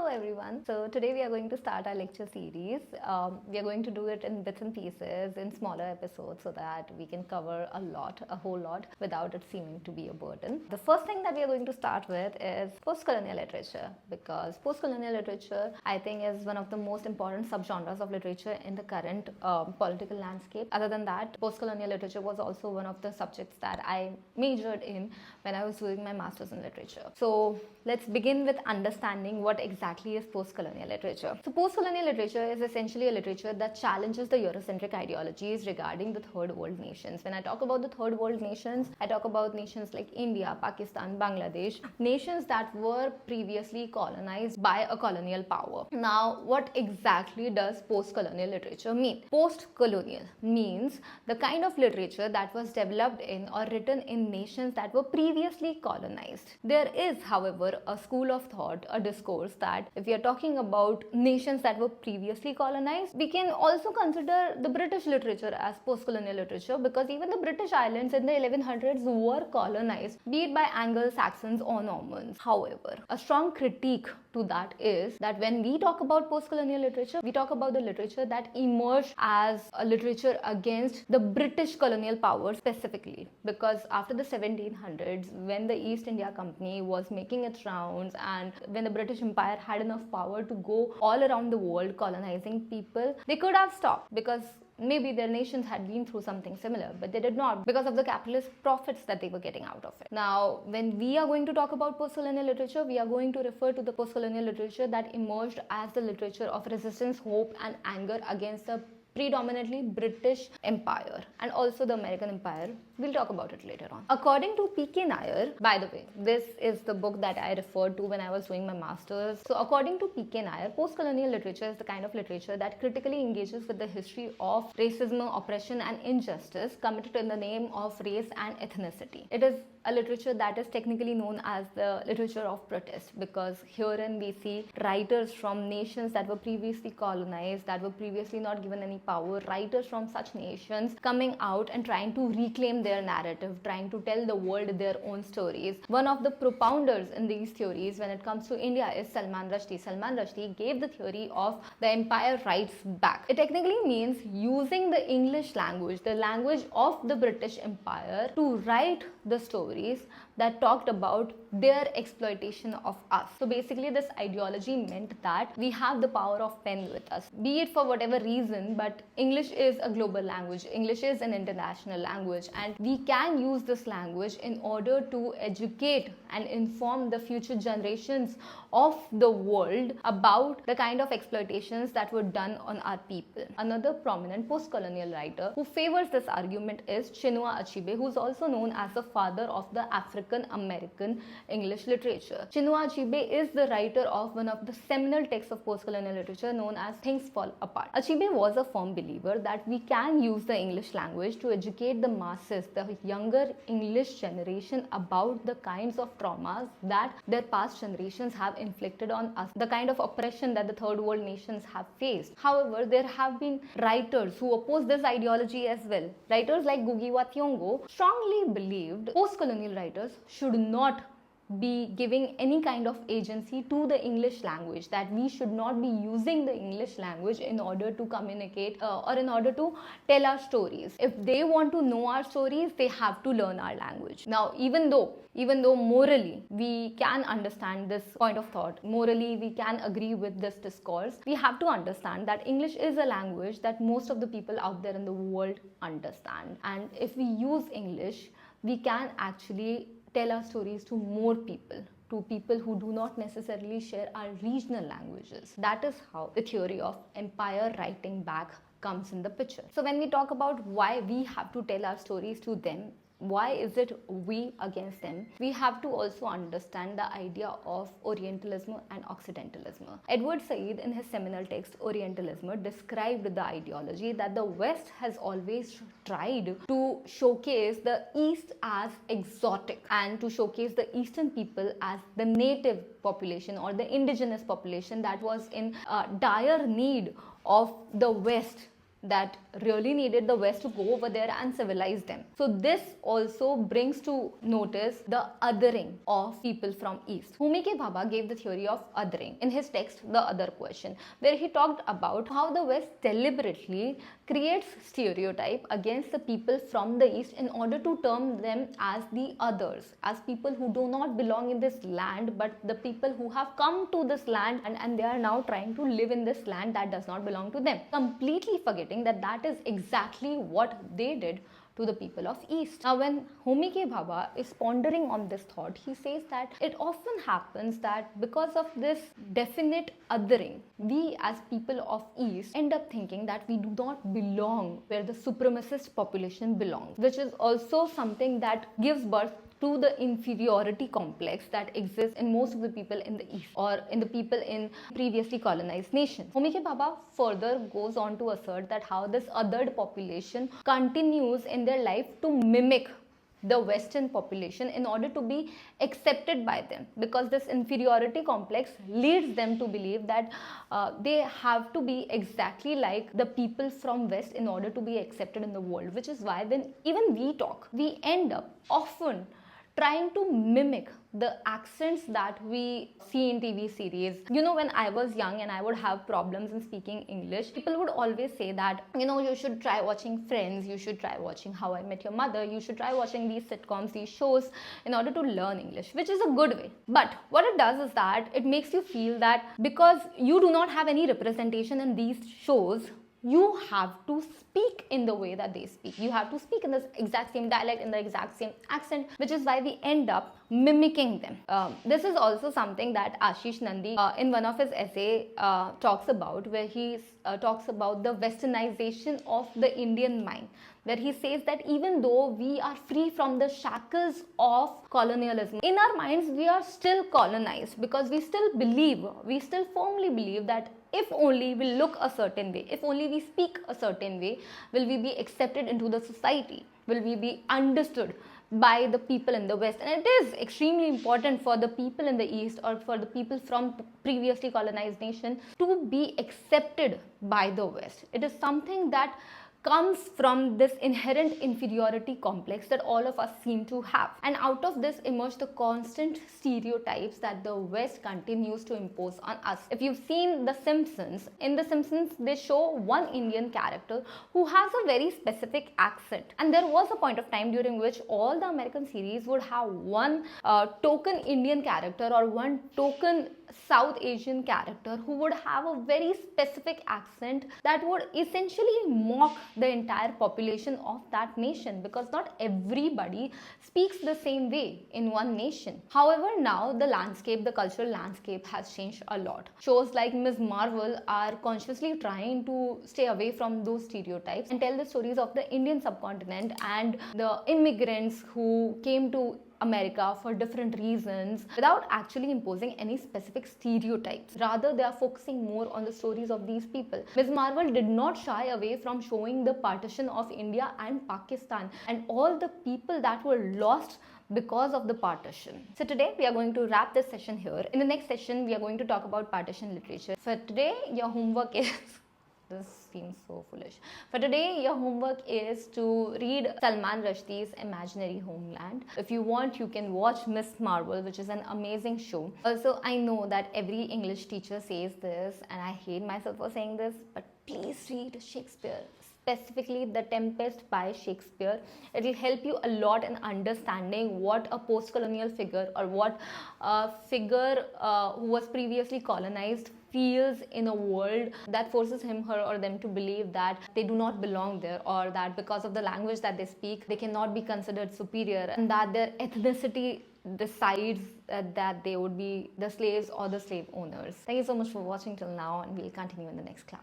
everyone. So today we are going to start our lecture series. We are going to do it in bits and pieces, in smaller episodes, so that we can cover a whole lot, without it seeming to be a burden. The first thing that we are going to start with is postcolonial literature, because postcolonial literature, I think, is one of the most important subgenres of literature in the current political landscape. Other than that, postcolonial literature was also one of the subjects that I majored in when I was doing my master's in literature. So let's begin with understanding what exactly is postcolonial literature. So postcolonial literature is essentially a literature that challenges the Eurocentric ideologies regarding the third world nations. When I talk about the third world nations, I talk about nations like India, Pakistan, Bangladesh, nations that were previously colonized by a colonial power. Now, what exactly does postcolonial literature mean? Postcolonial means the kind of literature that was developed in or written in nations that were previously colonized. There is, however, a school of thought, a discourse, that if we are talking about nations that were previously colonized, we can also consider the British literature as postcolonial literature, because even the British islands in the 1100s were colonized, be it by Anglo-Saxons or Normans. However, a strong critique to that is that when we talk about postcolonial literature, we talk about the literature that emerged as a literature against the British colonial power specifically, because after the 1700s, when the East India Company was making its rounds and when the British Empire had enough power to go all around the world colonizing people, they could have stopped, because maybe their nations had been through something similar, but they did not, because of the capitalist profits that they were getting out of it. Now, when we are going to talk about postcolonial literature, we are going to refer to the postcolonial literature that emerged as the literature of resistance, hope, and anger against the predominantly British Empire and also the American Empire. We'll talk about it later on. According to P.K. Nair, by the way, this is the book that I referred to when I was doing my master's. So according to P.K. Nair, postcolonial literature is the kind of literature that critically engages with the history of racism, oppression, and injustice committed in the name of race and ethnicity. It is a literature that is technically known as the literature of protest, because herein we see writers from nations that were previously colonized, that were previously not given any power, writers from such nations coming out and trying to reclaim their narrative, trying to tell the world their own stories. One of the propounders in these theories when it comes to India is Salman Rushdie. Salman Rushdie gave the theory of the empire writes back. It technically means using the English language, the language of the British Empire, to write the stories that talked about their exploitation of us. So basically, this ideology meant that we have the power of pen with us, be it for whatever reason, but English is a global language, English is an international language, and we can use this language in order to educate and inform the future generations of the world about the kind of exploitations that were done on our people. Another prominent post-colonial writer who favors this argument is Chinua Achebe, who's also known as the father of the African American English literature. Chinua Achebe is the writer of one of the seminal texts of post-colonial literature known as Things Fall Apart. Achebe was a firm believer that we can use the English language to educate the masses, the younger English generation, about the kinds of traumas that their past generations have inflicted on us, the kind of oppression that the third world nations have faced. However, there have been writers who oppose this ideology as well. Writers like Ngugi wa Thiong'o strongly believed post-colonial writers should not be giving any kind of agency to the English language, that we should not be using the English language in order to communicate or in order to tell our stories. If they want to know our stories, they have to learn our language. Now, even though morally we can understand this point of thought, morally we can agree with this discourse, we have to understand that English is a language that most of the people out there in the world understand. And if we use English, we can actually tell our stories to more people, to people who do not necessarily share our regional languages. That is how the theory of empire writing back comes in the picture. So when we talk about why we have to tell our stories to them, why is it we against them, we have to also understand the idea of Orientalism and Occidentalism. Edward Said, in his seminal text Orientalism, described the ideology that the West has always tried to showcase the East as exotic and to showcase the Eastern people as the native population or the indigenous population that was in dire need of the West that really needed the West to go over there and civilize them. So this also brings to notice the othering of people from East. Homi K. Bhabha gave the theory of othering in his text The Other Question, where he talked about how the West deliberately creates stereotype against the people from the East in order to term them as the others, as people who do not belong in this land, but the people who have come to this land and they are now trying to live in this land that does not belong to them, completely forgetting that that is exactly what they did to the people of East. Now, when Homi K. Bhabha is pondering on this thought, he says that it often happens that because of this definite othering, we as people of East end up thinking that we do not belong where the supremacist population belongs, which is also something that gives birth to the inferiority complex that exists in most of the people in the East or in the people in previously colonized nations. Homi K. Bhabha further goes on to assert that how this othered population continues in their life to mimic the Western population in order to be accepted by them, because this inferiority complex leads them to believe that they have to be exactly like the people from West in order to be accepted in the world, which is why when even we talk, we end up often trying to mimic the accents that we see in TV series. You know, when I was young and I would have problems in speaking English, people would always say that, you know, you should try watching Friends, you should try watching How I Met Your Mother, you should try watching these sitcoms, these shows in order to learn English, which is a good way. But what it does is that it makes you feel that because you do not have any representation in these shows, you have to speak in the way that they speak. You have to speak in the exact same dialect, in the exact same accent, which is why we end up mimicking them. This is also something that Ashish Nandi in one of his essay talks about, where he talks about the westernization of the Indian mind, where he says that even though we are free from the shackles of colonialism, in our minds we are still colonized, because we still firmly believe that if only we look a certain way, if only we speak a certain way, will we be accepted into the society, will we be understood by the people in the West. And it is extremely important for the people in the East or for the people from previously colonized nation to be accepted by the West. It is something that comes from this inherent inferiority complex that all of us seem to have. And out of this emerge the constant stereotypes that the West continues to impose on us. If you've seen The Simpsons, in The Simpsons they show one Indian character who has a very specific accent. And there was a point of time during which all the American series would have one token Indian character or one token South Asian character who would have a very specific accent that would essentially mock the entire population of that nation, because not everybody speaks the same way in one nation. However, now the cultural landscape has changed a lot. Shows like Ms. Marvel are consciously trying to stay away from those stereotypes and tell the stories of the Indian subcontinent and the immigrants who came to America for different reasons without actually imposing any specific stereotypes. Rather, they are focusing more on the stories of these people. Ms. Marvel did not shy away from showing the partition of India and Pakistan and all the people that were lost because of the partition. So today we are going to wrap this session here. In the next session, we are going to talk about partition literature. For today, your homework is this seems so foolish. For today, your homework is to read Salman Rushdie's Imaginary Homeland. If you want, you can watch Miss Marvel, which is an amazing show. Also, I know that every English teacher says this, and I hate myself for saying this, but please read Shakespeare. Specifically The Tempest by Shakespeare. It will help you a lot in understanding what a post-colonial figure or what a figure who was previously colonized feels in a world that forces him, her or them to believe that they do not belong there, or that because of the language that they speak they cannot be considered superior, and that their ethnicity decides that they would be the slaves or the slave owners. Thank you so much for watching till now, and we'll continue in the next class.